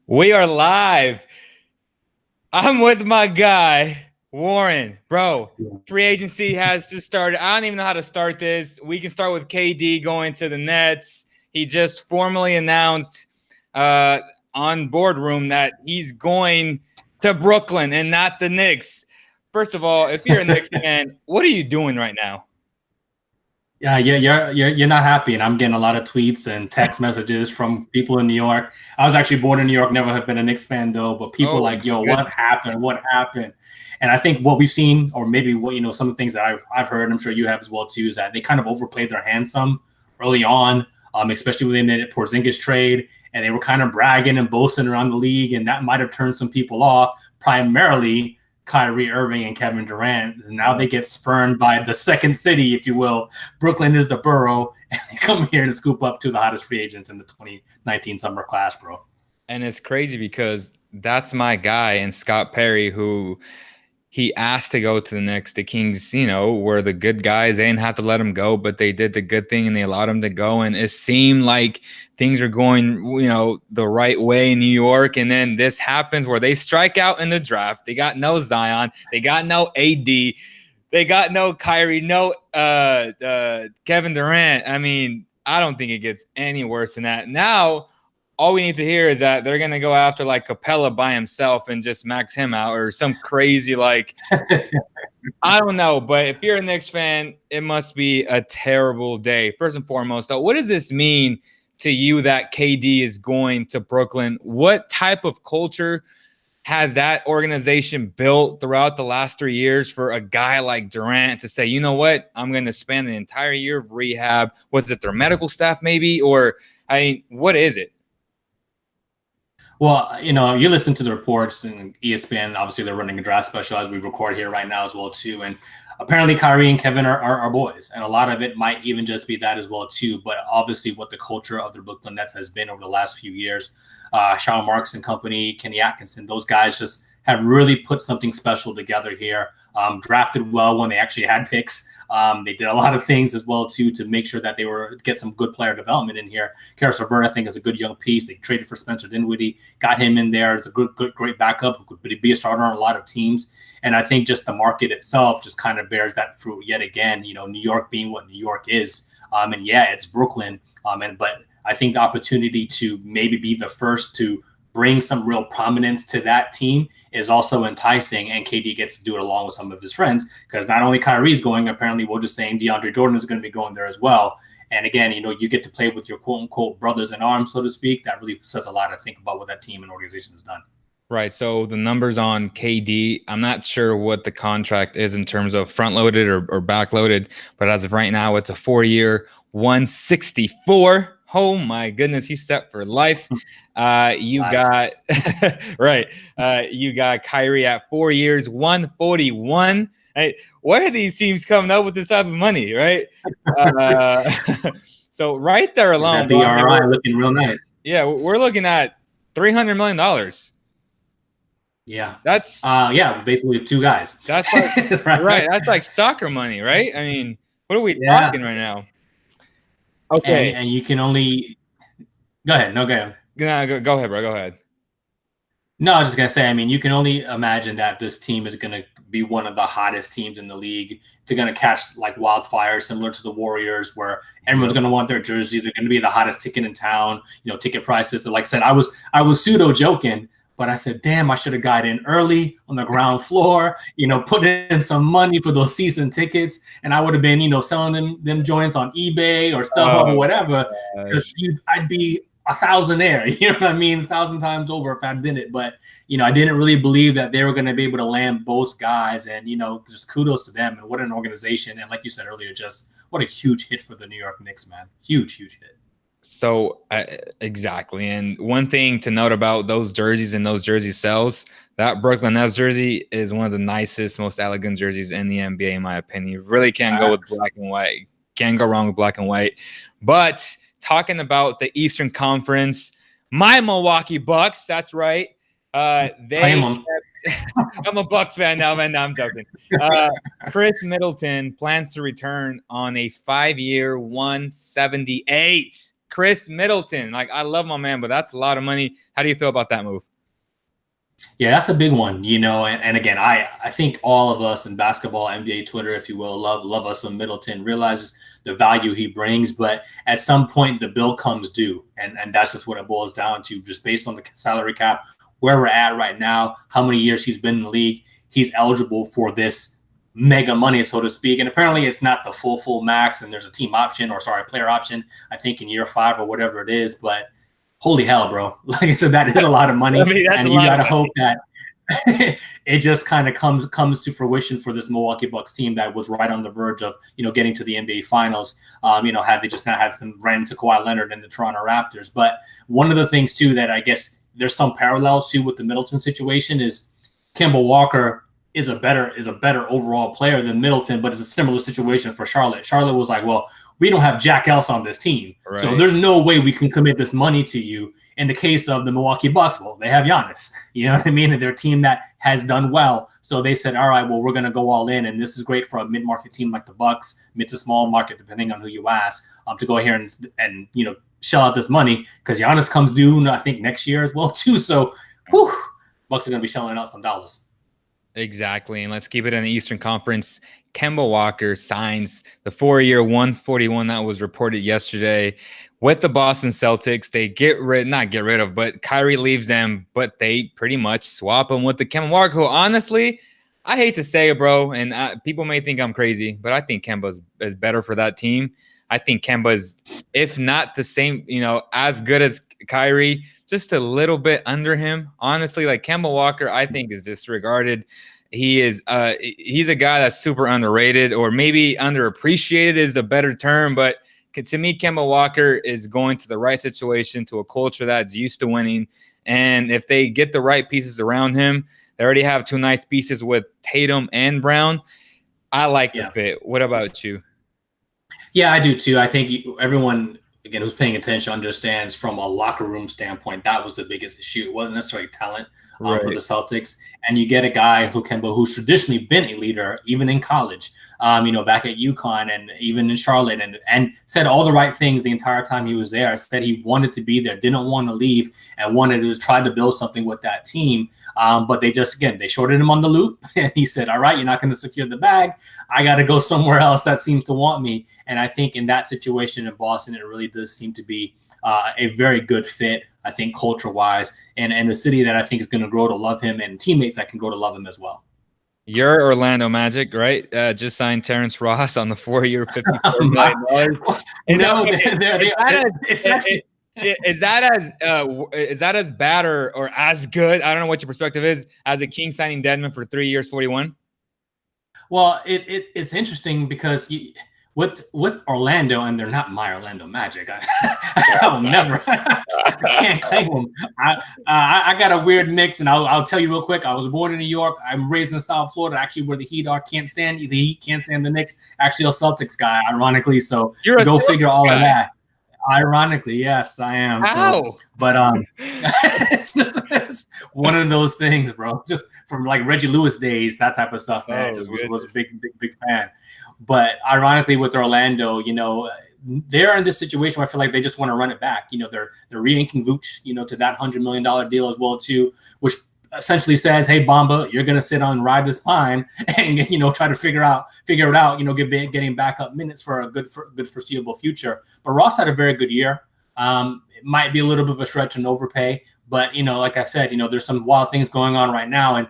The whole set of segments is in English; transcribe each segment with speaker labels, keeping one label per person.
Speaker 1: We are live. I'm with my guy, Warren. Bro, free agency has just started. I don't even know how to start this. We can start with KD going to the Nets. He just formally announced on boardroom that he's going to Brooklyn and not the Knicks. First of all, if you're a Knicks fan, what are you doing right now?
Speaker 2: Yeah, you're not happy, and I'm getting a lot of tweets and text messages from people in New York. I was actually born in New York, never have been a Knicks fan though, but people
Speaker 1: Oh,
Speaker 2: like, yo,
Speaker 1: my
Speaker 2: what happened? What happened? And I think what we've seen, or maybe what some of the things that I've heard, I'm sure you have as well too, is that they kind of overplayed their hand some early on, especially when they made it Porzingis trade, and they were kind of bragging and boasting around the league, and that might have turned some people off, primarily Kyrie, Irving, and Kevin Durant. Now they get spurned by the second city, if you will. Brooklyn is the borough, and they come here and scoop up two of the hottest free agents in the 2019 summer class, bro.
Speaker 1: And it's crazy because that's my guy and Scott Perry, who he asked to go to the Knicks. The Kings, were the good guys. They didn't have to let him go, but they did the good thing and they allowed him to go. And it seemed like things are going, the right way in New York. And then this happens where they strike out in the draft. They got no Zion. They got no AD. They got no Kyrie, no Kevin Durant. I mean, I don't think it gets any worse than that. Now, all we need to hear is that they're going to go after like Capella by himself and just max him out or some crazy I don't know. But if you're a Knicks fan, it must be a terrible day. First and foremost, though, what does this mean to you that KD is going to Brooklyn? What type of culture has that organization built throughout the last 3 years for a guy like Durant to say, you know what, I'm going to spend the entire year of rehab? Was it their medical staff maybe? Or, what is it?
Speaker 2: Well, you listen to the reports and ESPN. Obviously, they're running a draft special as we record here right now as well too. And apparently, Kyrie and Kevin are boys, and a lot of it might even just be that as well too. But obviously, what the culture of the Brooklyn Nets has been over the last few years, Sean Marks and company, Kenny Atkinson, those guys just have really put something special together here. Drafted well when they actually had picks. They did a lot of things as well too to make sure that they were get some good player development in here. Karis LeVert, I think, is a good young piece. They traded for Spencer Dinwiddie, got him in there. It's a great backup who could be a starter on a lot of teams. And I think just the market itself just kind of bears that fruit yet again. New York being what New York is, and yeah, it's Brooklyn. But I think the opportunity to maybe be the first to bring some real prominence to that team is also enticing, and KD gets to do it along with some of his friends, because not only Kyrie's going, apparently we're just saying DeAndre Jordan is going to be going there as well. And again, you get to play with your quote unquote brothers in arms, so to speak. That really says a lot, I think, about what that team and organization has done.
Speaker 1: Right. So the numbers on KD, I'm not sure what the contract is in terms of front loaded or back loaded, but as of right now, it's a 4-year, 164. Oh my goodness, he's set for life. You got right. You got Kyrie at 4 years, 141. Hey, where are these teams coming up with this type of money, right? So right there alone,
Speaker 2: that BRI looking real nice.
Speaker 1: Yeah, we're looking at $300 million.
Speaker 2: Yeah,
Speaker 1: that's
Speaker 2: basically two guys.
Speaker 1: That's like right. That's like soccer money, right? I mean, what are we talking right now?
Speaker 2: Okay, and you can only go ahead. No, go ahead.
Speaker 1: Go ahead, bro. Go ahead.
Speaker 2: No, I was just gonna say. I mean, you can only imagine that this team is gonna be one of the hottest teams in the league. They're gonna catch like wildfire, similar to the Warriors, where everyone's gonna want their jersey. They're gonna be the hottest ticket in town. Ticket prices. Like I said, I was pseudo joking. But I said, damn, I should have got in early on the ground floor, put in some money for those season tickets. And I would have been, selling them joints on eBay or StubHub or whatever. Because I'd be a thousandaire, you know what I mean? 1,000 times over if I did it. But, I didn't really believe that they were going to be able to land both guys. And, just kudos to them. And what an organization. And like you said earlier, just what a huge hit for the New York Knicks, man. Huge, huge hit.
Speaker 1: So exactly. And one thing to note about those jerseys and those jersey sales, that Brooklyn Nets jersey is one of the nicest, most elegant jerseys in the NBA, in my opinion. You really can't go with black and white. Can't go wrong with black and white. But talking about the Eastern Conference, my Milwaukee Bucks, that's right. I'm a Bucks fan now, man. No, I'm joking. Chris Middleton plans to return on a 5-year, 178. Chris Middleton. Like, I love my man, but that's a lot of money. How do you feel about that move?
Speaker 2: Yeah, that's a big one, and again, I think all of us in basketball, NBA Twitter, if you will, love us some Middleton, realizes the value he brings, but at some point the bill comes due, and that's just what it boils down to, just based on the salary cap, where we're at right now, how many years he's been in the league, he's eligible for this mega money, so to speak. And apparently it's not the full max, and there's a team option, player option, I think in year 5 or whatever it is, but holy hell, bro. Like I said, that is a lot of money.
Speaker 1: I mean,
Speaker 2: and you got to hope that it just kind of comes to fruition for this Milwaukee Bucks team that was right on the verge of, getting to the NBA Finals, had they just not had them ran into Kawhi Leonard and the Toronto Raptors. But one of the things, too, that I guess there's some parallels to with the Middleton situation is Kemba Walker is a better overall player than Middleton, but it's a similar situation for Charlotte. Charlotte was like, well, we don't have Jack else on this team. Right. So there's no way we can commit this money to you. In the case of the Milwaukee Bucks, well, they have Giannis. You know what I mean? And they're a team that has done well. So they said, all right, well, we're going to go all in. And this is great for a mid-market team like the Bucks, mid to small market, depending on who you ask, to go here and shell out this money, because Giannis comes due, I think, next year as well, too. So, Bucks are going to be shelling out some dollars.
Speaker 1: Exactly. And let's keep it in the Eastern Conference. Kemba Walker signs the 4-year $141 that was reported yesterday with the Boston Celtics. They not get rid of, but Kyrie leaves them, but they pretty much swap him with the Kemba Walker, who honestly, I hate to say it, bro, and people may think I'm crazy, but I think Kemba is better for that team. I think Kemba's, if not the same, as good as Kyrie, just a little bit under him. Honestly, like Kemba Walker, I think is disregarded. He's a guy that's super underrated, or maybe underappreciated is the better term. But to me, Kemba Walker is going to the right situation, to a culture that's used to winning. And if they get the right pieces around him, they already have 2 nice pieces with Tatum and Brown. I like the fit. What about you?
Speaker 2: Yeah, I do too. I think everyone, again, who's paying attention understands from a locker room standpoint, that was the biggest issue. It wasn't necessarily talent for the Celtics. And you get a guy, Kemba, who's traditionally been a leader, even in college, back at UConn and even in Charlotte, and said all the right things the entire time he was there. Said he wanted to be there, didn't want to leave, and wanted to try to build something with that team. But they shorted him on the loop. And he said, all right, you're not going to secure the bag. I got to go somewhere else that seems to want me. And I think in that situation in Boston, it really does seem to be a very good fit, I think, culture-wise, and the city that I think is going to grow to love him, and teammates that can grow to love him as well.
Speaker 1: Your Orlando Magic, right? Just signed Terrence Ross on the 4-year, $54 million. Is that as bad or as good? I don't know what your perspective is, as a King signing Dedmon for 3 years, 41.
Speaker 2: Well, it's interesting because with Orlando, and they're not my Orlando Magic. I will never. I can't claim them. I got a weird mix, and I'll tell you real quick. I was born in New York. I'm raised in South Florida, actually, where the Heat are. Can't stand the Heat. Can't stand the Knicks. Actually, a Celtics guy, ironically. So go figure all of that. Ironically, yes, I am.
Speaker 1: How?
Speaker 2: So, but it's one of those things, bro. Just from like Reggie Lewis days, that type of stuff, man. Was a big fan. But ironically, with Orlando, they're in this situation where I feel like they just want to run it back. They're re-inking Vooch, to that $100 million deal as well too, which essentially says, hey, Bamba, you're going to sit on ride this pine and, try to figure it out, getting backup minutes for a good foreseeable future. But Ross had a very good year. It might be a little bit of a stretch and overpay, but, like I said, there's some wild things going on right now. And,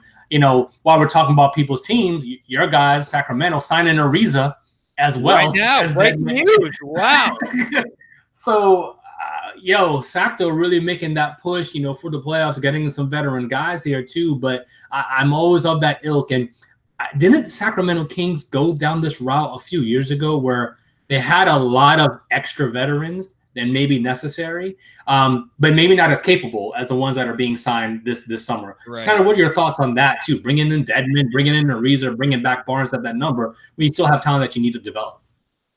Speaker 2: while we're talking about people's teams, your guys, Sacramento, signing Ariza as well.
Speaker 1: Right now, breaking news. Wow.
Speaker 2: So, Sacto really making that push, for the playoffs, getting some veteran guys here too. But I'm always of that ilk. And didn't Sacramento Kings go down this route a few years ago where they had a lot of extra veterans than maybe necessary, but maybe not as capable as the ones that are being signed this summer? Right. So kind of what are your thoughts on that too? Bringing in Dedmon, bringing in Ariza, bringing back Barnes at that number, when you still have talent that you need to develop.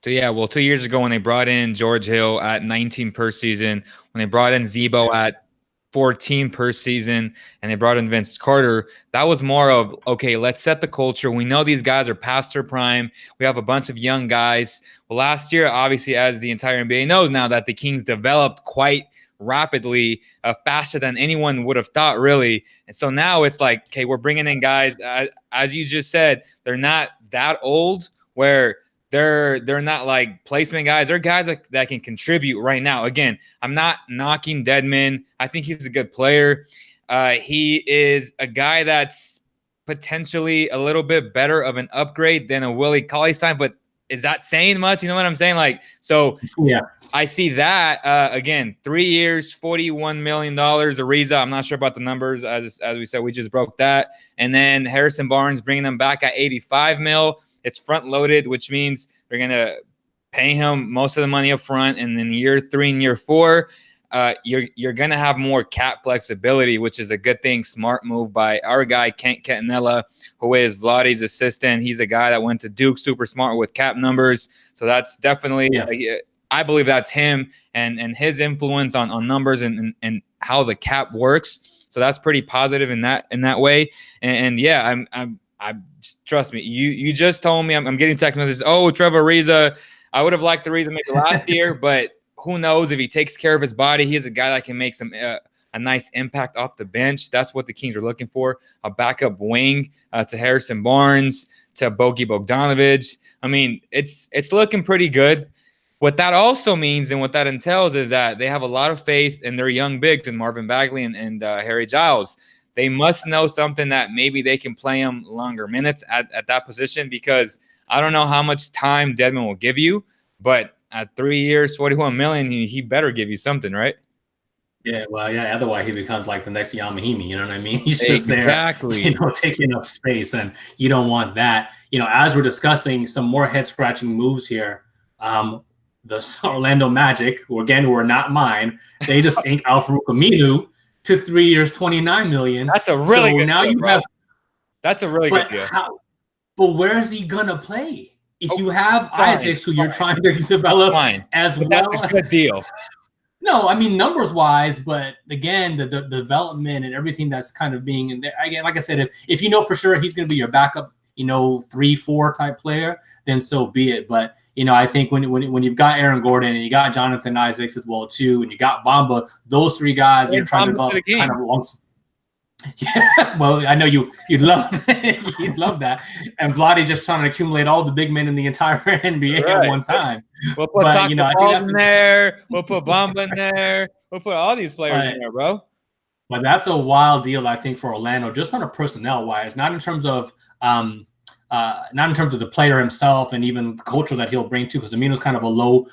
Speaker 1: So, 2 years ago when they brought in George Hill at 19 per season, when they brought in Zebo at 14 per season, and they brought in Vince Carter. That was more of, okay, let's set the culture. We know these guys are past their prime. We have a bunch of young guys. Well, last year, obviously, as the entire NBA knows now, that the Kings developed quite rapidly, faster than anyone would have thought, really. And so now it's like, okay, we're bringing in guys, as you just said, they're not that old where they're not like placement guys. They're guys that can contribute right now. Again, I'm not knocking Dedmon. I think he's a good player. He is a guy that's potentially a little bit better of an upgrade than a Willie Cauley-Stein, but is that saying much? You know what I'm saying? Like, so
Speaker 2: yeah,
Speaker 1: I see that again. 3 years, $41 million. Ariza, I'm not sure about the numbers. As we said, we just broke that. And then Harrison Barnes bringing them back at 85 mil. It's front loaded, which means they're gonna pay him most of the money up front, and then year 3 and year 4, you're gonna have more cap flexibility, which is a good thing. Smart move by our guy Kent Catanella, who is Vlade's assistant. He's a guy that went to Duke, super smart with cap numbers. So that's definitely, I believe that's him and his influence on numbers and how the cap works. So that's pretty positive in that way. And yeah, I'm trust me. You just told me I'm getting text messages. Oh, Trevor Ariza, I would have liked the Ariza maybe last year, but who knows if he takes care of his body. He's a guy that can make some a nice impact off the bench. That's what the Kings are looking for, a backup wing to Harrison Barnes, to Bogi Bogdanovic. I mean, it's looking pretty good. What that also means and what that entails is that they have a lot of faith in their young bigs and Marvin Bagley and Harry Giles. They must know something that maybe they can play him longer minutes at that position, because I don't know how much time Dedmon will give you, but at 3 years, 41 million, he better give you something, right?
Speaker 2: Yeah, well, yeah. Otherwise, he becomes like the next Yamahimi. You know what I mean? He's just
Speaker 1: exactly
Speaker 2: there, taking up space, and you don't want that. As we're discussing some more head-scratching moves here, the Orlando Magic, who are not mine, they just inked Al-Farouq Aminu to 3 years, 29 million.
Speaker 1: That's a really good
Speaker 2: now
Speaker 1: deal,
Speaker 2: you
Speaker 1: bro.
Speaker 2: have.
Speaker 1: That's a really good deal.
Speaker 2: But where is he gonna play? If you have Isaacs, who you're trying to develop as well,
Speaker 1: that's a good deal.
Speaker 2: No, I mean numbers wise, but again, the development and everything that's kind of being in there. Again, like I said, if you know for sure he's going to be your backup, 3-4 type player, then so be it. But I think when you've got Aaron Gordon and you got Jonathan Isaacs as well too, and you got Bamba, those 3 guys, you're trying to develop kind of long. Yeah, well, I know you'd love that, and Vlade just trying to accumulate all the big men in the entire NBA at one time.
Speaker 1: We'll put Taco Falls in there. We'll put Bamba in there. We'll put all these players in there, bro.
Speaker 2: But that's a wild deal, I think, for Orlando, just on a personnel wise, not in terms of the player himself and even the culture that he'll bring too, because Amino's kind of a low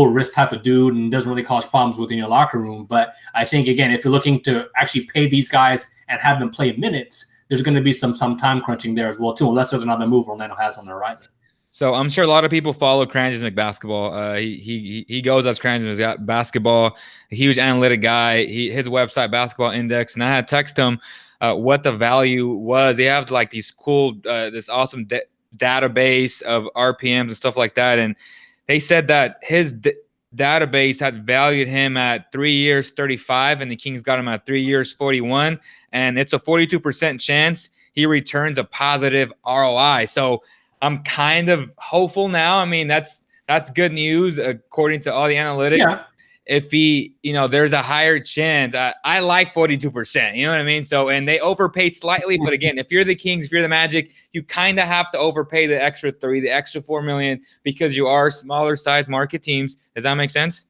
Speaker 2: risk type of dude and doesn't really cause problems within your locker room. But I think, again, if you're looking to actually pay these guys and have them play minutes, there's going to be some time crunching there as well too, unless there's another move Orlando has on the horizon.
Speaker 1: So I'm sure a lot of people follow Cranjin Basketball. He goes as Cranjin Basketball, a huge analytic guy. His website, Basketball Index, and I had text him what the value was. They have like these cool, this awesome database of RPMs and stuff like that, and they said that his database had valued him at 3 years 35, and the Kings got him at 3 years 41, and it's a 42% chance he returns a positive ROI. So I'm kind of hopeful now. I mean, that's good news according to all the analytics.
Speaker 2: Yeah.
Speaker 1: If he, there's a higher chance. I like 42%. You know what I mean? So, and they overpaid slightly, but again, if you're the Kings, if you're the Magic, you kind of have to overpay the extra 3, the extra 4 million, because you are smaller size market teams. Does that make sense?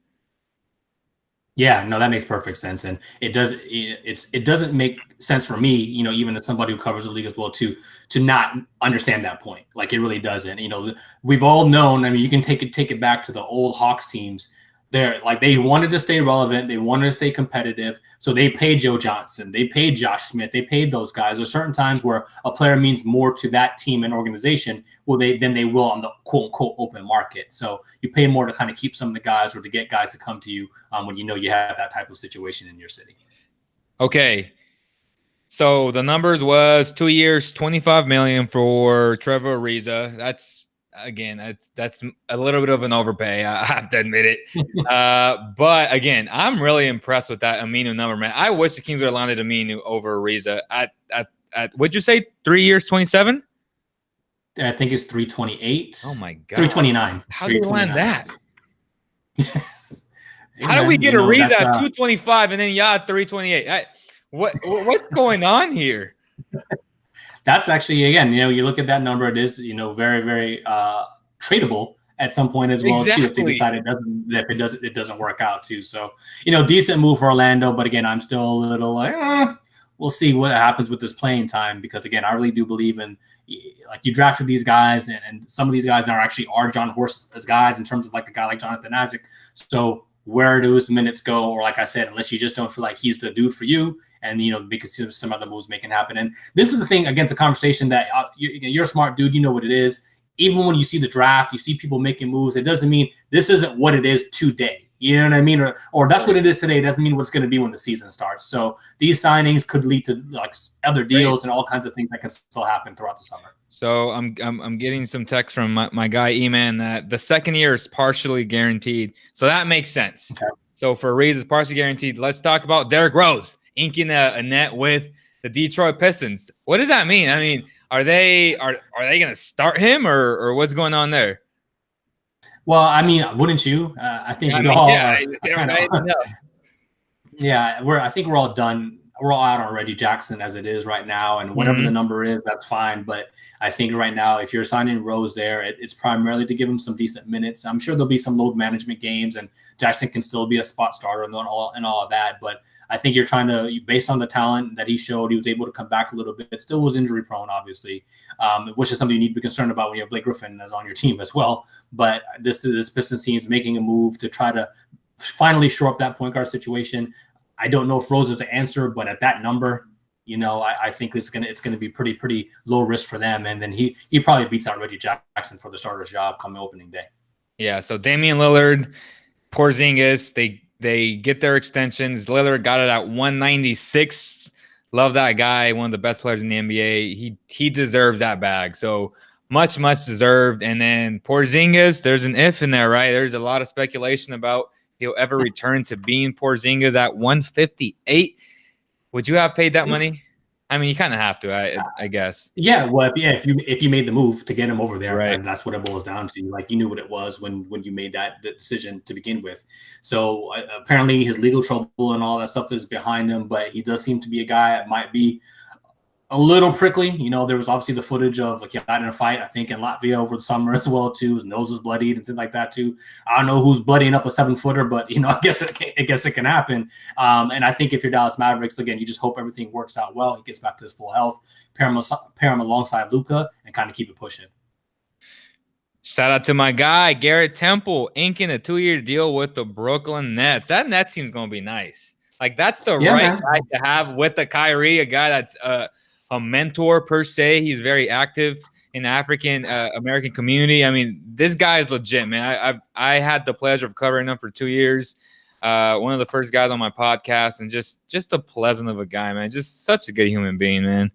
Speaker 2: Yeah, no, that makes perfect sense, and it doesn't make sense for me, even as somebody who covers the league as well, to not understand that point. Like, it really doesn't. We've all known. I mean, you can take it back to the old Hawks teams. They wanted to stay relevant. They wanted to stay competitive. So they paid Joe Johnson. They paid Josh Smith. They paid those guys. There's certain times where a player means more to that team and organization than they will on the quote unquote open market. So you pay more to kind of keep some of the guys or to get guys to come to you when you have that type of situation in your city.
Speaker 1: Okay. So the numbers was 2 years, 25 million for Trevor Ariza. That's again, that's a little bit of an overpay. I have to admit it. But again, I'm really impressed with that Aminu number, man. I wish the Kings would have landed Aminu over Ariza at what'd you say? 3 years, 27?
Speaker 2: I think it's 328.
Speaker 1: Oh my god,
Speaker 2: 329.
Speaker 1: How did we land that?
Speaker 2: Hey,
Speaker 1: How did we get Ariza at
Speaker 2: 225
Speaker 1: and then at 328? What's going on here?
Speaker 2: That's actually, again, you look at that number, it is, very, very tradable at some point as well, too, if they decide it doesn't work out too. So, decent move for Orlando, but again, I'm still a little like, we'll see what happens with this playing time, because again, I really do believe in, like, you drafted these guys, and some of these guys now actually are John Horst's guys in terms of like a guy like Jonathan Isaac. So where do those minutes go? Or like I said, unless you just don't feel like he's the dude for you, and because some other moves make it happen. And this is the thing, against a conversation that you're a smart dude, you know what it is. Even when you see the draft, you see people making moves, it doesn't mean this isn't what it is today. You know what I mean? Or that's what it is today. It doesn't mean what it's going to be when the season starts. So these signings could lead to like other deals and all kinds of things that can still happen throughout the summer.
Speaker 1: So I'm getting some text from my guy E-Man that the second year is partially guaranteed. So that makes sense. Okay. So for Reeves, it's partially guaranteed. Let's talk about Derrick Rose inking a net with the Detroit Pistons. What does that mean? I mean, are they going to start him or what's going on there?
Speaker 2: Well, I mean, wouldn't you? I think I think we're all done. We're all out on Reggie Jackson as it is right now, and whatever the number is, that's fine. But I think right now, if you're signing Rose there, it's primarily to give him some decent minutes. I'm sure there'll be some load management games, and Jackson can still be a spot starter and all of that. But I think you're trying to, based on the talent that he showed, he was able to come back a little bit. It still was injury prone, obviously, which is something you need to be concerned about when you have Blake Griffin as on your team as well. But this Pistons team is making a move to try to finally shore up that point guard situation. I don't know if Rose is the answer, but at that number, I think it's gonna be pretty low risk for them. And then he probably beats out Reggie Jackson for the starter's job coming opening day.
Speaker 1: Yeah. So Damian Lillard, Porzingis, they get their extensions. Lillard got it at 196. Love that guy. One of the best players in the NBA. He deserves that bag. So much deserved. And then Porzingis, there's an if in there, right? There's a lot of speculation about he'll ever return to being Porzingis at 158. Would you have paid that money? I mean, you kind of have to, I guess.
Speaker 2: Yeah, well, if you made the move to get him over there, right, and that's what it boils down to. Like, you knew what it was when you made that decision to begin with. So apparently his legal trouble and all that stuff is behind him, but he does seem to be a guy that might be a little prickly. There was obviously the footage of he got in a fight, I think, in Latvia over the summer as well too. His nose was bloodied and things like that too. I don't know who's bloodying up a 7-footer, but I guess it can happen. And I think if you're Dallas Mavericks, again, you just hope everything works out well. He gets back to his full health, pair him alongside Luka, and kind of keep it pushing.
Speaker 1: Shout out to my guy Garrett Temple inking a 2-year deal with the Brooklyn Nets. That Nets team's gonna be nice. Like, that's the right guy to have with the Kyrie, a guy that's a mentor per se. He's very active in the African American community. I mean, this guy is legit, man. I had the pleasure of covering him for 2 years. One of the first guys on my podcast, and just a pleasant of a guy, man. Just such a good human being, man.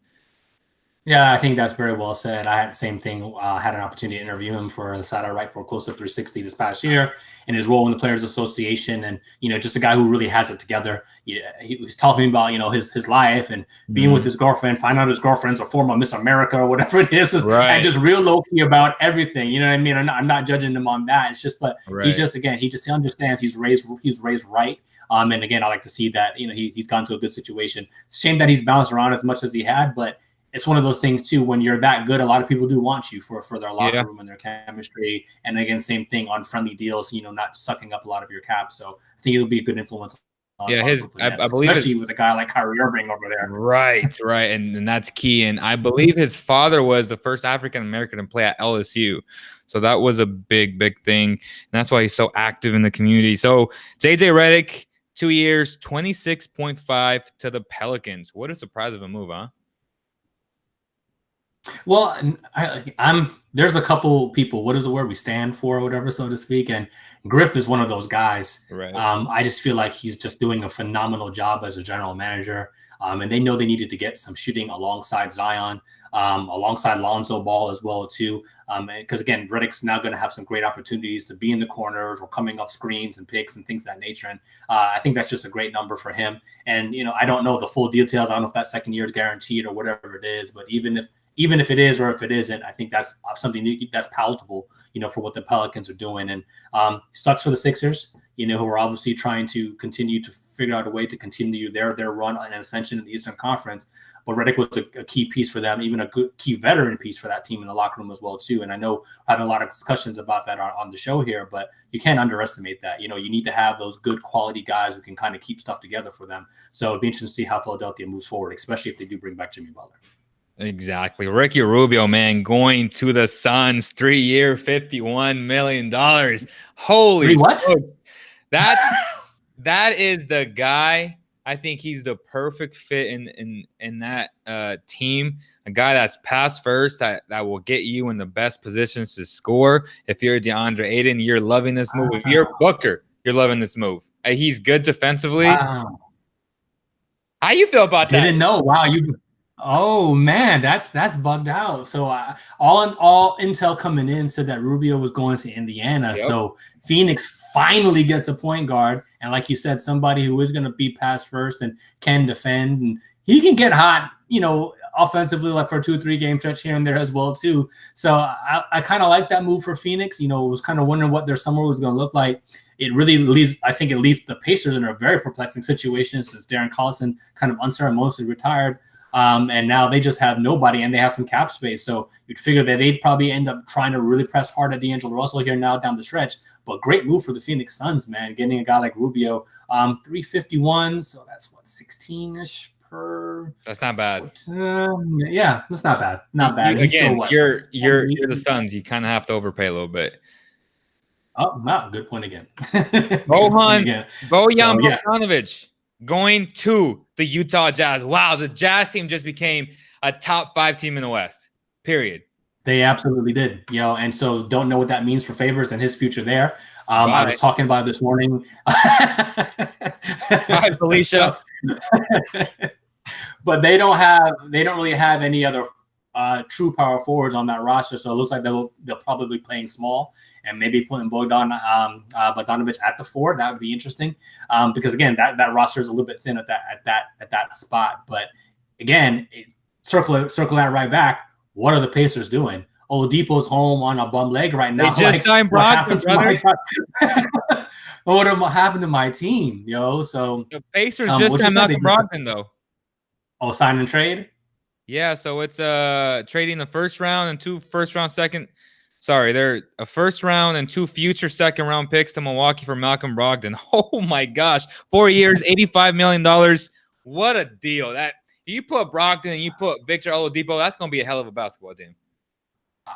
Speaker 2: Yeah, I think that's very well said. I had the same thing. Had an opportunity to interview him for the site I write for, Close to 360 this past year, in his role in the Players Association, and just a guy who really has it together. He was talking about his life and being with his girlfriend, find out his girlfriend's a former Miss America or whatever it is, and just real low key about everything. You know what I mean? I'm not judging him on that. It's just, but he understands he's raised right. And again, I like to see that he's gone to a good situation. It's a shame that he's bounced around as much as he had, but it's one of those things too. When you're that good, a lot of people do want you for their locker room and their chemistry. And again, same thing on friendly deals. Not sucking up a lot of your cap. So I think it'll be a good influence.
Speaker 1: I believe,
Speaker 2: especially with a guy like Kyrie Irving over there.
Speaker 1: Right, and that's key. And I believe his father was the first African American to play at LSU. So that was a big thing. And that's why he's so active in the community. So JJ Redick, 2 years, 26.5 to the Pelicans. What a surprise of a move, huh?
Speaker 2: Well, I'm there's a couple people. What is the word we stand for, or whatever, so to speak? And Griff is one of those guys.
Speaker 1: Right.
Speaker 2: I just feel like he's just doing a phenomenal job as a general manager. And they know they needed to get some shooting alongside Zion, alongside Lonzo Ball as well too. Because again, Redick's now going to have some great opportunities to be in the corners or coming off screens and picks and things of that nature. And I think that's just a great number for him. And I don't know the full details. I don't know if that second year is guaranteed or whatever it is. But even if it is or if it isn't, I think that's something that's palatable, for what the Pelicans are doing. And sucks for the Sixers, who are obviously trying to continue to figure out a way to continue their run and ascension in the Eastern Conference. But Redick was a key piece for them, even a good key veteran piece for that team in the locker room as well too. And I know we're having a lot of discussions about that on the show here, but you can't underestimate that. You need to have those good quality guys who can kind of keep stuff together for them. So it'd be interesting to see how Philadelphia moves forward, especially if they do bring back Jimmy Butler.
Speaker 1: Exactly. Ricky Rubio, man, going to the Suns, 3-year, $51 million. Holy
Speaker 2: what?
Speaker 1: That is the guy. I think he's the perfect fit in that team. A guy that's pass first, that will get you in the best positions to score. If you're DeAndre Ayton, you're loving this move. If you're Booker, you're loving this move. He's good defensively.
Speaker 2: Wow.
Speaker 1: How you feel about that?
Speaker 2: Didn't know. Wow, Oh man, that's bugged out. So all intel coming in said that Rubio was going to Indiana. Yep. So Phoenix finally gets a point guard, and like you said, somebody who is going to be pass first and can defend, and he can get hot, offensively, like for a 2 or 3 game stretch here and there as well too. So I kind of like that move for Phoenix. Was kind of wondering what their summer was going to look like. It really leaves the Pacers in a very perplexing situation since Darren Collison kind of unceremoniously retired. And now they just have nobody, and they have some cap space. So you'd figure that they'd probably end up trying to really press hard at D'Angelo Russell here now down the stretch. But great move for the Phoenix Suns, man, getting a guy like Rubio. 351, so that's what, 16-ish per.
Speaker 1: That's not bad.
Speaker 2: Yeah, that's not bad. Not bad.
Speaker 1: Again, you're the Suns. You kind of have to overpay a little bit.
Speaker 2: Oh, wow, good point again.
Speaker 1: Bojan Bogdanovic going to the Utah Jazz. Wow, the Jazz team just became a top 5 team in the West, period.
Speaker 2: They absolutely did, and so don't know what that means for Favors and his future there. I was talking about it this morning.
Speaker 1: Bye, Felicia.
Speaker 2: But they don't really have any other true power forwards on that roster, so it looks like they'll probably be playing small and maybe putting Bogdanovic at the 4. That would be interesting, because again, that roster is a little bit thin at that spot. But again, circle that right back. What are the Pacers doing? Oladipo's home on a bum leg right now.
Speaker 1: They just signed Brogdon,
Speaker 2: what happened to my team, So
Speaker 1: the Pacers just signed Malcolm Brogdon, though.
Speaker 2: Oh, sign and trade.
Speaker 1: Yeah, so it's trading the first round and 2 first-round second. Sorry, they're a first round and 2 future second-round picks to Milwaukee for Malcolm Brogdon. Oh my gosh, 4 years, $85 million. What a deal! That you put Brogdon and you put Victor Oladipo, that's going to be a hell of a basketball team.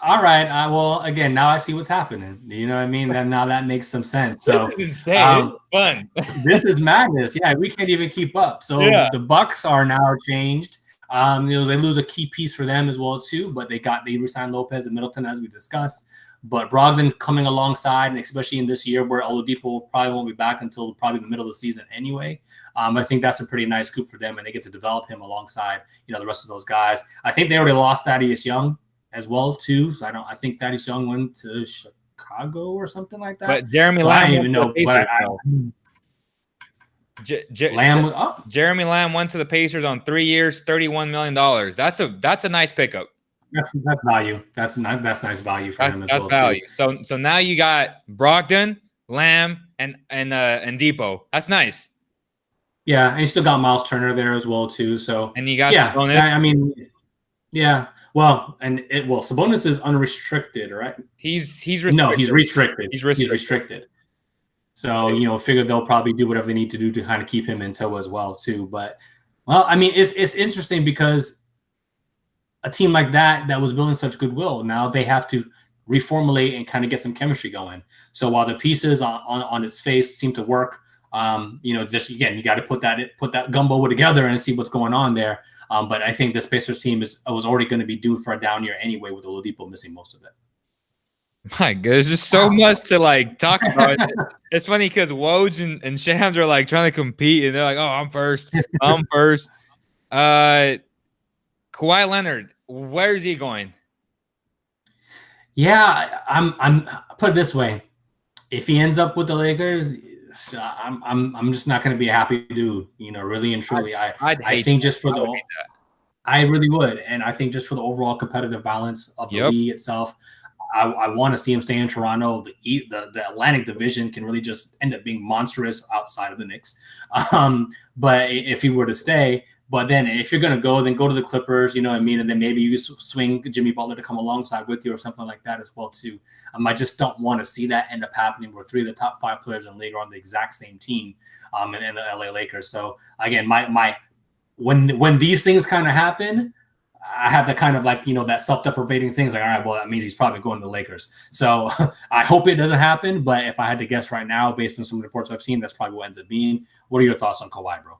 Speaker 2: All right. Well, again, now I see what's happening. You know what I mean? Now that makes some sense. So
Speaker 1: this is insane. Fun.
Speaker 2: This is madness. Yeah, we can't even keep up. So The Bucks are now changed. They lose a key piece for them as well too, but they re-signed Lopez and Middleton as we discussed. But Brogdon coming alongside, and especially in this year where Oladipo probably won't be back until probably the middle of the season anyway. I think that's a pretty nice coup for them, and they get to develop him alongside the rest of those guys. I think they already lost Thaddeus Young as well too. So I think Thaddeus Young went to Chicago or something like that.
Speaker 1: But Jeremy Lamb, I don't even know. Jeremy Lamb went to the Pacers on 3 years, $31 million. That's a nice pickup.
Speaker 2: That's value. That's nice value for him as well.
Speaker 1: That's value. Too. So now you got Brogdon, Lamb, and Depot. That's nice.
Speaker 2: Yeah, and you still got Miles Turner there as well too. So
Speaker 1: and you got
Speaker 2: Sabonis. Well, Sabonis is unrestricted, right?
Speaker 1: He's restricted.
Speaker 2: No, he's restricted.
Speaker 1: He's restricted.
Speaker 2: So figure they'll probably do whatever they need to do to kind of keep him in tow as well too. But it's interesting because a team like that was building such goodwill, now they have to reformulate and kind of get some chemistry going. So while the pieces on its face seem to work, Just again, you got to put that gumbo together and see what's going on there. But I think this Pacers team was already going to be due for a down year anyway, with Oladipo missing most of it.
Speaker 1: My God, there's just so much to like talk about. It's funny because Woj and Shams are like trying to compete, and they're like, "Oh, I'm first. I'm first." Kawhi Leonard, where is he going?
Speaker 2: Yeah, I'm put it this way: if he ends up with the Lakers, I'm just not going to be a happy dude. Really and truly, I think just for the I really would, and I think just for the overall competitive balance of the league itself. I want to see him stay in Toronto. The Atlantic Division can really just end up being monstrous outside of the Knicks. But if he were to stay, but then if you're going to go, then go to the Clippers, you know what I mean? And then maybe you swing Jimmy Butler to come alongside with you or something like that as well, too. I just don't want to see that end up happening where 3 of the top 5 players in the league are on the exact same team and the LA Lakers. So, again, when these things kind of happen, I have the kind of that self-deprecating things like, all right, well, that means he's probably going to the Lakers. So I hope it doesn't happen. But if I had to guess right now, based on some of the reports I've seen, that's probably what ends up being. What are your thoughts on Kawhi, bro?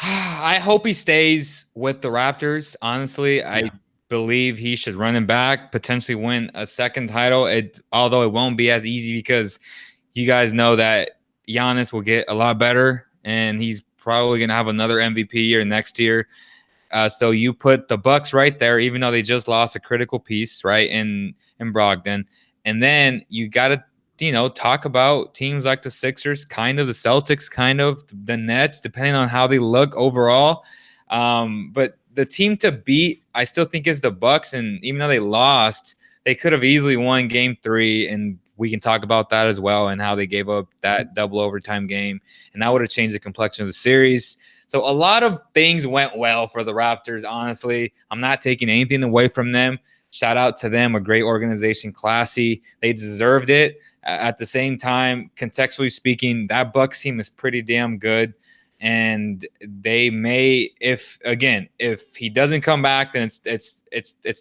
Speaker 1: I hope he stays with the Raptors. Honestly, yeah. I believe he should run him back, potentially win a second title. Although it won't be as easy because you guys know that Giannis will get a lot better, and he's probably going to have another MVP year next year. So you put the Bucks right there, even though they just lost a critical piece, right, in Brogdon. And then you got to, talk about teams like the Sixers, kind of the Celtics, kind of the Nets, depending on how they look overall. But the team to beat, I still think, is the Bucks. And even though they lost, they could have easily won Game 3, and we can talk about that as well and how they gave up that double overtime game. And that would have changed the complexion of the series. So a lot of things went well for the Raptors, honestly. I'm not taking anything away from them. Shout out to them, a great organization, classy. They deserved it. At the same time, contextually speaking, that Bucks team is pretty damn good. And they may, if he doesn't come back, then it's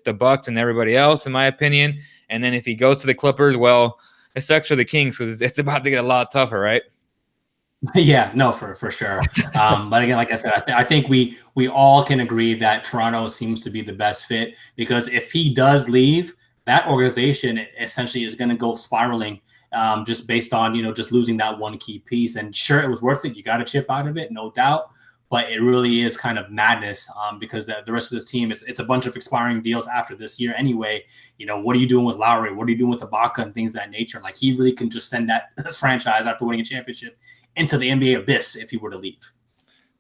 Speaker 1: the Bucks and everybody else, in my opinion. And then if he goes to the Clippers, well, it sucks for the Kings because it's about to get a lot tougher, right?
Speaker 2: Yeah, no, for sure. But again, like I said, I think we all can agree that Toronto seems to be the best fit, because if he does leave, that organization essentially is going to go spiraling, just based on just losing that one key piece. And sure, it was worth it. You got a chip out of it, no doubt. But it really is kind of madness, because the rest of this team, it's a bunch of expiring deals after this year anyway. What are you doing with Lowry? What are you doing with Ibaka and things of that nature? Like, he really can just send this franchise, after winning a championship, into the NBA abyss if he were to leave.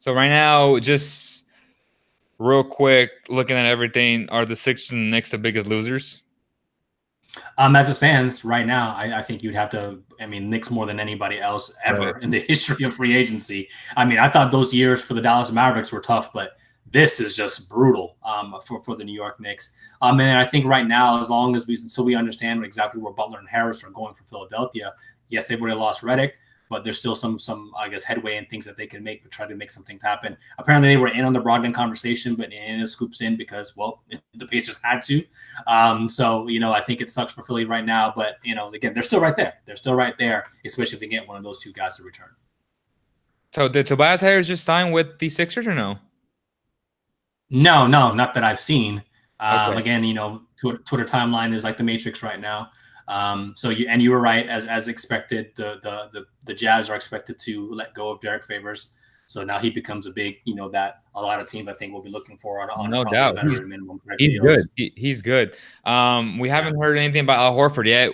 Speaker 1: So right now, just real quick, looking at everything, are the Sixers and the Knicks the biggest losers?
Speaker 2: As it stands right now, I think you'd have to. Knicks more than anybody else ever in the history of free agency. I thought those years for the Dallas Mavericks were tough, but this is just brutal for the New York Knicks. And I think right now, as long as we understand exactly where Butler and Harris are going for Philadelphia, yes, they've already lost Redick, but there's still some I guess headway and things that they can make to try to make some things happen. Apparently they were in on the Brogdon conversation, but it scoops in because, well, the Pacers had to. So I think it sucks for Philly right now, but again, they're still right there. They're still right there, especially if they get one of those two guys to return.
Speaker 1: So did Tobias Harris just sign with the Sixers or no?
Speaker 2: No, not that I've seen.
Speaker 1: Okay.
Speaker 2: Again, Twitter timeline is like the Matrix right now. So you were right, as expected. The Jazz are expected to let go of Derek Favors, so now he becomes a big, that a lot of teams I think will be looking for on
Speaker 1: no doubt.
Speaker 2: Minimum.
Speaker 1: He's good. He's good. We haven't heard anything about Al Horford yet.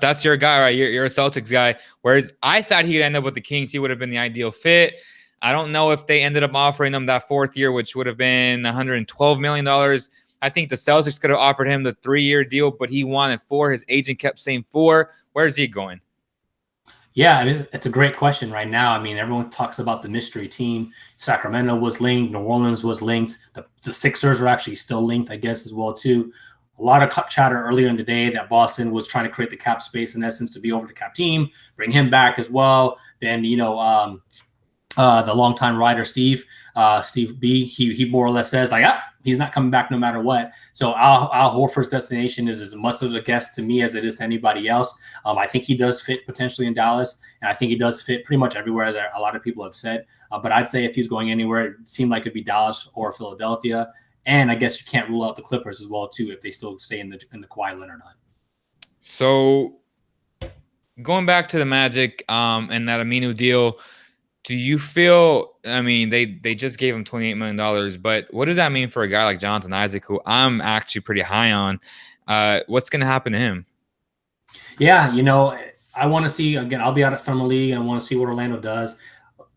Speaker 1: That's your guy, right? You're a Celtics guy. Whereas I thought he'd end up with the Kings. He would have been the ideal fit. I don't know if they ended up offering him that 4th year, which would have been $112 million. I think the Celtics could have offered him the 3-year deal, but he wanted 4. His agent kept saying 4. Where's he going?
Speaker 2: Yeah, it's a great question right now. Everyone talks about the mystery team. Sacramento was linked. New Orleans was linked. The Sixers are actually still linked, I guess, as well, too. A lot of chatter earlier in the day that Boston was trying to create the cap space, in essence, to be over the cap team, bring him back as well. Then, the longtime writer, Steve B, he more or less says, like, he's not coming back no matter what. So Al Horford's destination is as much of a guess to me as it is to anybody else. I think he does fit potentially in Dallas, and I think he does fit pretty much everywhere, as a lot of people have said. But I'd say if he's going anywhere, it seemed like it'd be Dallas or Philadelphia. And I guess you can't rule out the Clippers as well too if they still stay in the Kawhi Leonard hunt.
Speaker 1: So going back to the Magic and that Aminu deal, do you feel, I mean, they just gave him $28 million, but what does that mean for a guy like Jonathan Isaac, who I'm actually pretty high on? What's going to happen to him?
Speaker 2: Yeah, you know, I want to see, again, I'll be out at Summer League and I want to see what Orlando does.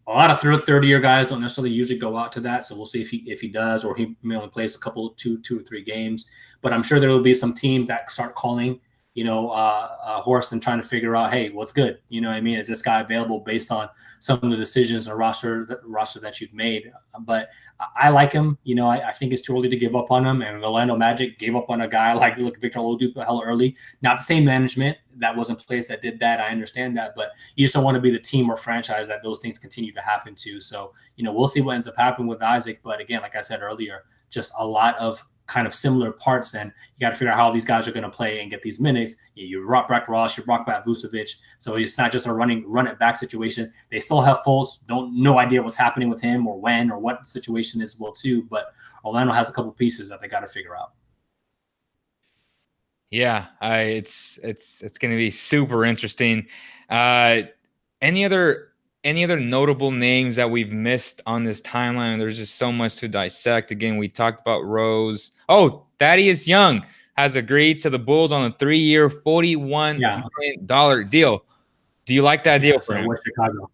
Speaker 2: A lot of 30-year guys don't necessarily usually go out to that, so we'll see if he does, or he may only plays a couple, two or three games. But I'm sure there will be some teams that start calling, you know, Horst and trying to figure out, hey, what's good? You know what I mean? Is this guy available based on some of the decisions and roster that you've made? But I like him. You know, I think it's too early to give up on him. And Orlando Magic gave up on a guy like Victor Oladipo hella early. Not the same management that was in place that did that. I understand that, but you just don't want to be the team or franchise that those things continue to happen to. So, you know, we'll see what ends up happening with Isaac. But again, like I said earlier, just a lot of kind of similar parts, and you got to figure out how these guys are going to play and get these minutes. You brought back Ross, you brought back Vucevic, so it's not just a run it back situation. They still have Fultz, no idea what's happening with him or when or what the situation is well too, but Orlando has a couple pieces that they got to figure out.
Speaker 1: Yeah, it's going to be super interesting. Any other notable names that we've missed on this timeline? There's just so much to dissect. Again, we talked about Rose. Oh, Thaddeus Young has agreed to the Bulls on a 3-year, $41 million deal. Do you like that deal for him?
Speaker 2: With Chicago.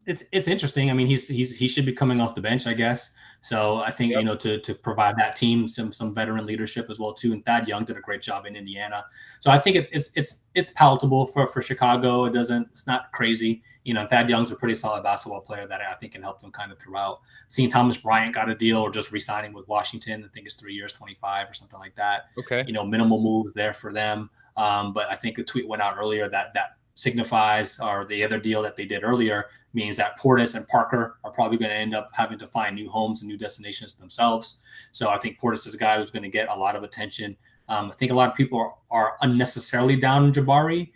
Speaker 2: It's interesting. I mean, he should be coming off the bench, I guess. So I think, you know, to provide that team some veteran leadership as well too. And Thad Young did a great job in Indiana. So I think it's palatable for Chicago. It's not crazy. You know, Thad Young's a pretty solid basketball player that I think can help them kind of throughout. Seeing Thomas Bryant got a deal or just re-signing with Washington, I think it's 3 years, 25 or something like that.
Speaker 1: Okay.
Speaker 2: You know, minimal moves there for them. But I think a tweet went out earlier that signifies, or the other deal that they did earlier means that Portis and Parker are probably going to end up having to find new homes and new destinations themselves. So I think Portis is a guy who's going to get a lot of attention. I think a lot of people are unnecessarily down on Jabari.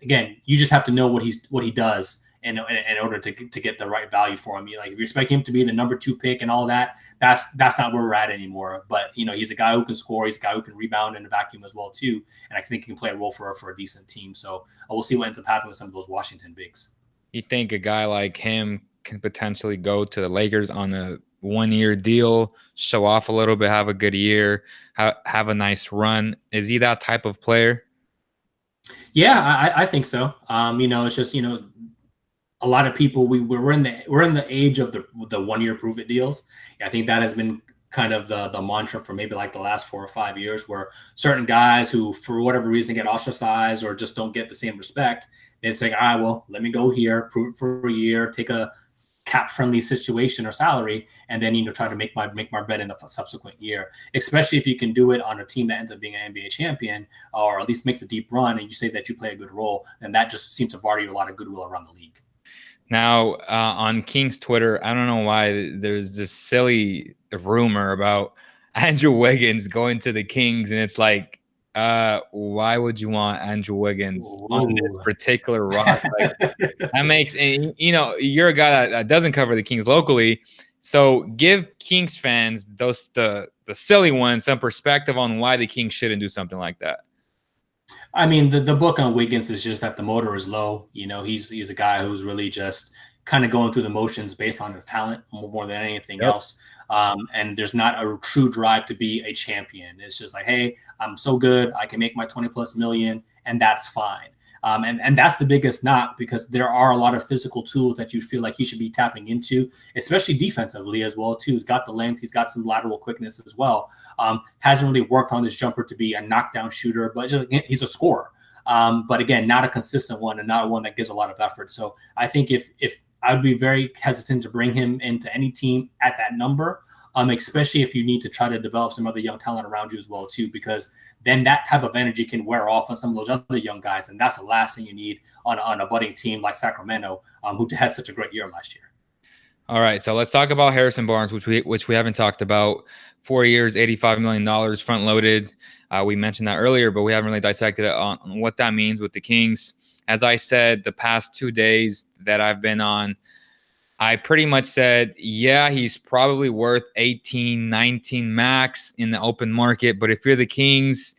Speaker 2: Again, you just have to know what he does in order to get the right value for him. Like if you expect him to be the number 2 pick and all that, that's not where we're at anymore. But you know, he's a guy who can score, he's a guy who can rebound in a vacuum as well too, and I think he can play a role for a decent team. So we'll see what ends up happening with some of those Washington bigs.
Speaker 1: You think a guy like him can potentially go to the Lakers on a 1-year deal, show off a little bit, have a good year, have a nice run? Is he that type of player?
Speaker 2: Yeah, I think so. You know, it's just, you know, a lot of people, we're in the age of the 1-year prove it deals. I think that has been kind of the mantra for maybe like the last 4 or 5 years, where certain guys who for whatever reason get ostracized or just don't get the same respect, they say, all right, well, let me go here, prove it for a year, take a cap friendly situation or salary, and then, you know, try to make my bet in the subsequent year, especially if you can do it on a team that ends up being an NBA champion or at least makes a deep run, and you say that you play a good role, and that just seems to barter you a lot of goodwill around the league.
Speaker 1: Now, on King's Twitter, I don't know why there's this silly rumor about Andrew Wiggins going to the Kings, and it's like, why would you want Andrew Wiggins on this particular roster? Like, that makes, and, you know, you're a guy that doesn't cover the Kings locally, so give Kings fans, the silly ones, some perspective on why the Kings shouldn't do something like that.
Speaker 2: I mean, the book on Wiggins is just that the motor is low. You know, he's a guy who's really just kind of going through the motions based on his talent more than anything else. And there's not a true drive to be a champion. It's just like, hey, I'm so good, I can make my 20+ million, and that's fine. And that's the biggest knock, because there are a lot of physical tools that you feel like he should be tapping into, especially defensively as well too. He's got the length, he's got some lateral quickness as well. Hasn't really worked on his jumper to be a knockdown shooter, but just, he's a scorer. But again, not a consistent one, and not one that gives a lot of effort. So I think if I would be very hesitant to bring him into any team at that number, especially if you need to try to develop some other young talent around you as well too, because then that type of energy can wear off on some of those other young guys, and that's the last thing you need on a budding team like Sacramento, who had such a great year last year.
Speaker 1: All right, so let's talk about Harrison Barnes, which we haven't talked about. 4 years, $85 million front loaded. We mentioned that earlier, but we haven't really dissected it on what that means with the Kings. As I said, the past 2 days that I've been on, I pretty much said, yeah, he's probably worth 18, 19 max in the open market. But if you're the Kings,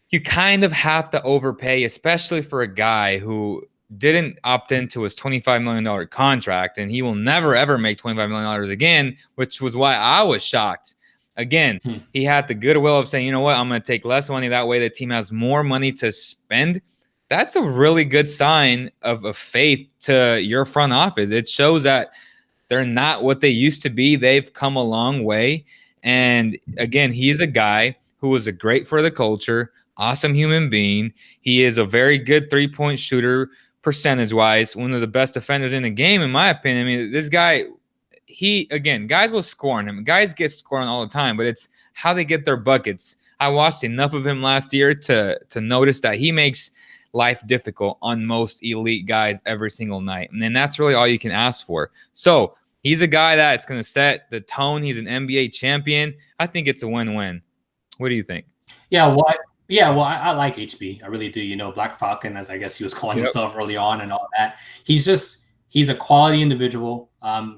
Speaker 1: you kind of have to overpay, especially for a guy who didn't opt into his $25 million contract, and he will never, ever make $25 million again, which was why I was shocked. Again, he had the goodwill of saying, you know what, I'm going to take less money. That way the team has more money to spend. That's a really good sign of faith to your front office. It shows that they're not what they used to be. They've come a long way. And again, he's a guy who was a great for the culture, awesome human being. He is a very good three-point shooter percentage-wise, one of the best defenders in the game, in my opinion. I mean, this guy, guys will score on him. Guys get scored on all the time, but it's how they get their buckets. I watched enough of him last year to notice that he makes life difficult on most elite guys every single night. And then that's really all you can ask for. So he's a guy that's going to set the tone. He's an NBA champion. I think it's a win-win. What do you think?
Speaker 2: Yeah, well, I like HB. I really do. You know, Black Falcon, as I guess he was calling himself early on and all that. He's a quality individual.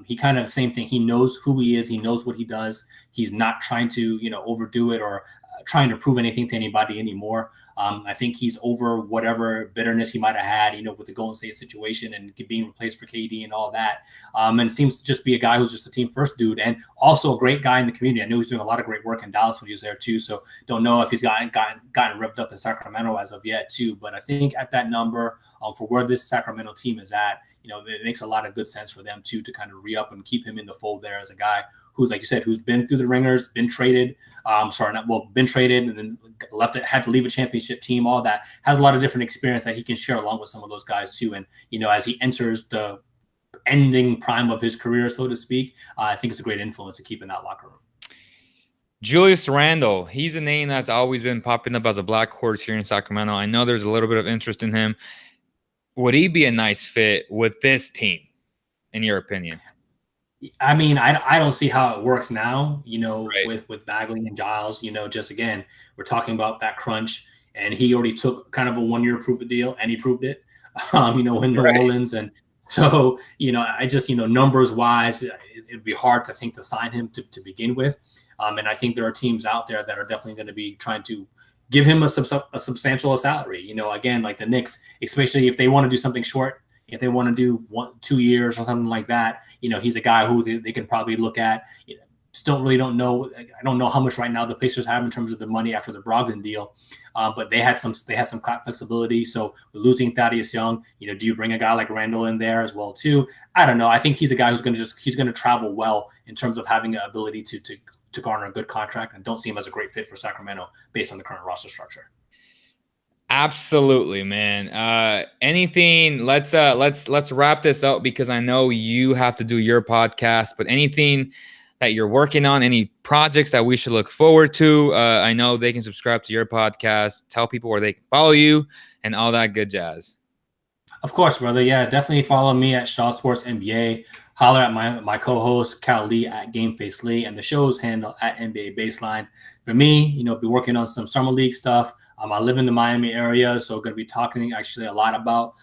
Speaker 2: He kind of same thing. He knows who he is. He knows what he does. He's not trying to, overdo it or trying to prove anything to anybody anymore. I think he's over whatever bitterness he might have had, with the Golden State situation and being replaced for KD and all that. And seems to just be a guy who's just a team first dude and also a great guy in the community. I know he's doing a lot of great work in Dallas when he was there too. So don't know if he's gotten ripped up in Sacramento as of yet too. But I think at that number for where this Sacramento team is at, it makes a lot of good sense for them too, to kind of re-up and keep him in the fold there as a guy who's, like you said, who's been through the ringers, been traded, been traded and then had to leave a championship team, all that, has a lot of different experience that he can share along with some of those guys too. And, as he enters the ending prime of his career, so to speak, I think it's a great influence to keep in that locker room.
Speaker 1: Julius Randle, he's a name that's always been popping up as a black horse here in Sacramento. I know there's a little bit of interest in him. Would he be a nice fit with this team, in your opinion?
Speaker 2: I mean, I don't see how it works now,
Speaker 1: right.
Speaker 2: with Bagley and Giles, just again, we're talking about that crunch, and he already took kind of a 1-year proof deal and he proved it, in New Orleans. And so, I just, numbers wise, it'd be hard to think to sign him to begin with. And I think there are teams out there that are definitely going to be trying to give him a substantial salary, again, like the Knicks, especially if they want to do something short. If they want to do 1-2 years or something like that, he's a guy who they can probably look at. Still really don't know. I don't know how much right now the Pacers have in terms of the money after the Brogdon deal, but they had some cap flexibility. So losing Thaddeus Young, do you bring a guy like Randall in there as well too? I don't know. I think he's a guy who's going to travel well in terms of having an ability to garner a good contract, and don't see him as a great fit for Sacramento based on the current roster structure.
Speaker 1: Absolutely, man. Anything? Let's wrap this up because I know you have to do your podcast. But anything that you're working on, any projects that we should look forward to? I know they can subscribe to your podcast. Tell people where they can follow you and all that good jazz.
Speaker 2: Of course, brother. Yeah, definitely follow me at Shaw Sports NBA. Holler at my co-host Cal Lee at GameFace Lee, and the show's handle at NBA Baseline. For me, be working on some summer league stuff. I live in the Miami area, so going to be talking actually a lot about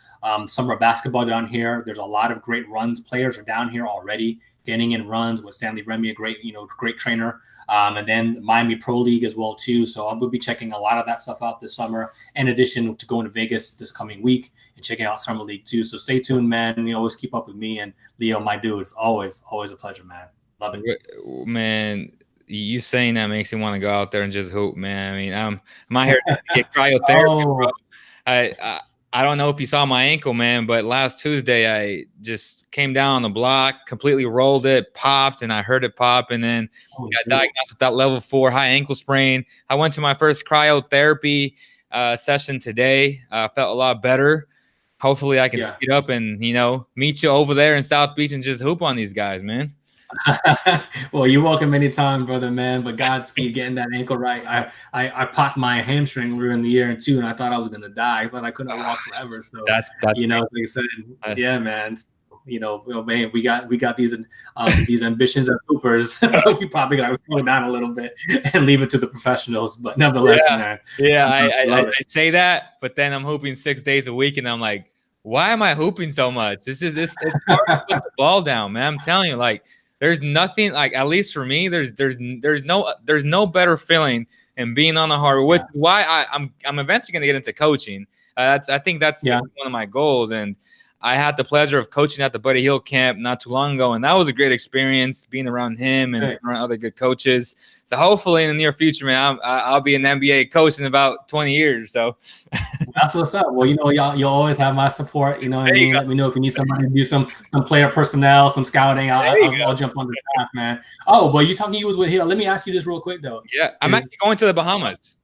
Speaker 2: summer basketball down here. There's a lot of great runs. Players are down here already getting in runs with Stanley Remy, a great trainer, and then Miami Pro League as well too. So I will be checking a lot of that stuff out this summer, in addition to going to Vegas this coming week and checking out summer league too. So stay tuned, man. You always keep up with me and Leo, my dude. It's always a pleasure, man. Love it,
Speaker 1: man. You saying that makes me want to go out there and just hoop, man. I mean, I'm here to get cryotherapy, bro. I don't know if you saw my ankle, man, but last Tuesday I just came down on the block, completely rolled it, popped, and I heard it pop, and then got diagnosed with that level 4 high ankle sprain. I went to my first cryotherapy session today. Felt a lot better. Hopefully I can speed up and, meet you over there in South Beach and just hoop on these guys, man.
Speaker 2: Well, you're welcome anytime, brother, man. But Godspeed getting that ankle right. I popped my hamstring earlier in the year too, and I thought I was gonna die. I thought I couldn't walk forever. So that's like I said, yeah, man. man, we got these ambitions as hoopers. We probably got to slow down a little bit and leave it to the professionals. But nevertheless, man,
Speaker 1: I say that, but then I'm hooping 6 days a week, and I'm like, why am I hooping so much? It's hard to put the ball down, man. I'm telling you, like, there's nothing, like, at least for me, there's no better feeling than being on the hard, which is why I'm eventually going to get into coaching. I think that's one of my goals. And I had the pleasure of coaching at the Buddy Hield camp not too long ago, and that was a great experience being around him and around other good coaches. So hopefully in the near future, man, I'll be an NBA coach in about 20 years. So
Speaker 2: that's what's up. Well, you'll always have my support. You know what I mean? Let me know if you need somebody to do some player personnel, some scouting. I'll jump on the staff, man. Oh, but you was with Hill. Let me ask you this real quick though.
Speaker 1: Yeah, I'm actually going to the Bahamas.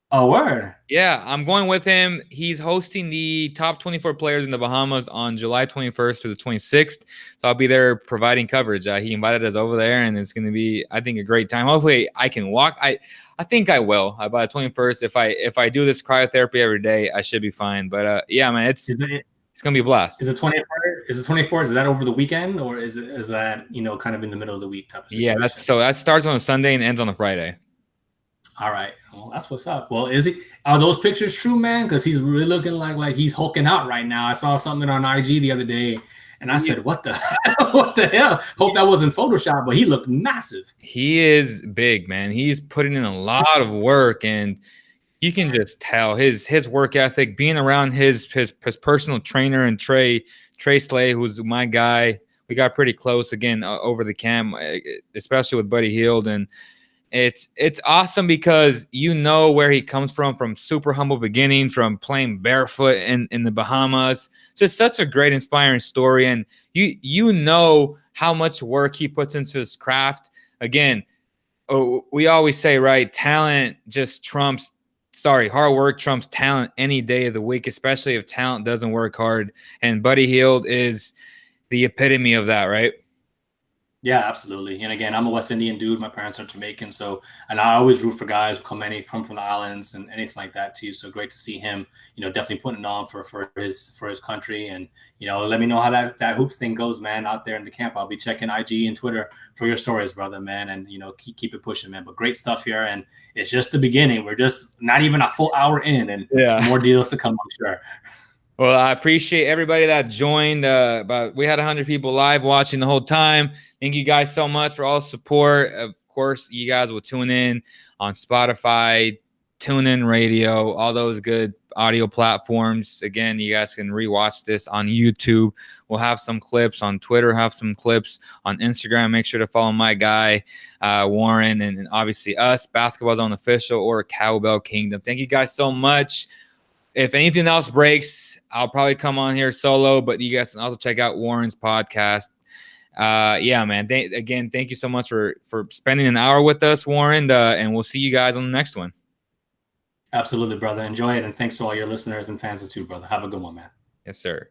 Speaker 2: Oh, word.
Speaker 1: Yeah, I'm going with him. He's hosting the top 24 players in the Bahamas on July 21st to the 26th. So I'll be there providing coverage. He invited us over there, and it's going to be, I think, a great time. Hopefully I can walk. I think I will by the 21st. If I do this cryotherapy every day, I should be fine. But yeah, man, it's going to be a blast.
Speaker 2: Is it 24th? Is it 24th? Is that over the weekend, or is that kind of in the middle of the week type of situation?
Speaker 1: Yeah, that starts on a Sunday and ends on a Friday.
Speaker 2: All right. Well, that's what's up. Well, are those pictures true, man? Because he's really looking like he's hulking out right now. I saw something on IG the other day, and I said, "What the hell? Hope that wasn't Photoshop." But he looked massive.
Speaker 1: He is big, man. He's putting in a lot of work, and you can just tell his work ethic. Being around his personal trainer and Trey Slay, who's my guy. We got pretty close again over the camp, especially with Buddy Hield, and it's awesome because where he comes from super humble beginning, from playing barefoot in the Bahamas. Just such a great, inspiring story. And you know how much work he puts into his craft. Again, we always say, right, hard work trumps talent any day of the week, especially if talent doesn't work hard. And Buddy Hield is the epitome of that, right?
Speaker 2: Yeah, absolutely. And again, I'm a West Indian dude. My parents are Jamaican, and I always root for guys who come from the islands and anything like that too. So great to see him, definitely putting it on for his country. And let me know how that hoops thing goes, man, out there in the camp. I'll be checking IG and Twitter for your stories, brother, man, and keep it pushing, man. But great stuff here, and it's just the beginning. We're just not even a full hour in, and more deals to come, I'm sure.
Speaker 1: Well, I appreciate everybody that joined. We had 100 people live watching the whole time. Thank you guys so much for all the support. Of course, you guys will tune in on Spotify, TuneIn Radio, all those good audio platforms. Again, you guys can rewatch this on YouTube. We'll have some clips on Twitter, have some clips on Instagram. Make sure to follow my guy, Warren, and obviously us, Basketball Zone Official or Cowbell Kingdom. Thank you guys so much. If anything else breaks, I'll probably come on here solo, but you guys can also check out Warren's podcast. Yeah, man. Thank you so much for spending an hour with us, Warren, and we'll see you guys on the next one.
Speaker 2: Absolutely, brother. Enjoy it, and thanks to all your listeners and fans too, brother. Have a good one, man.
Speaker 1: Yes, sir.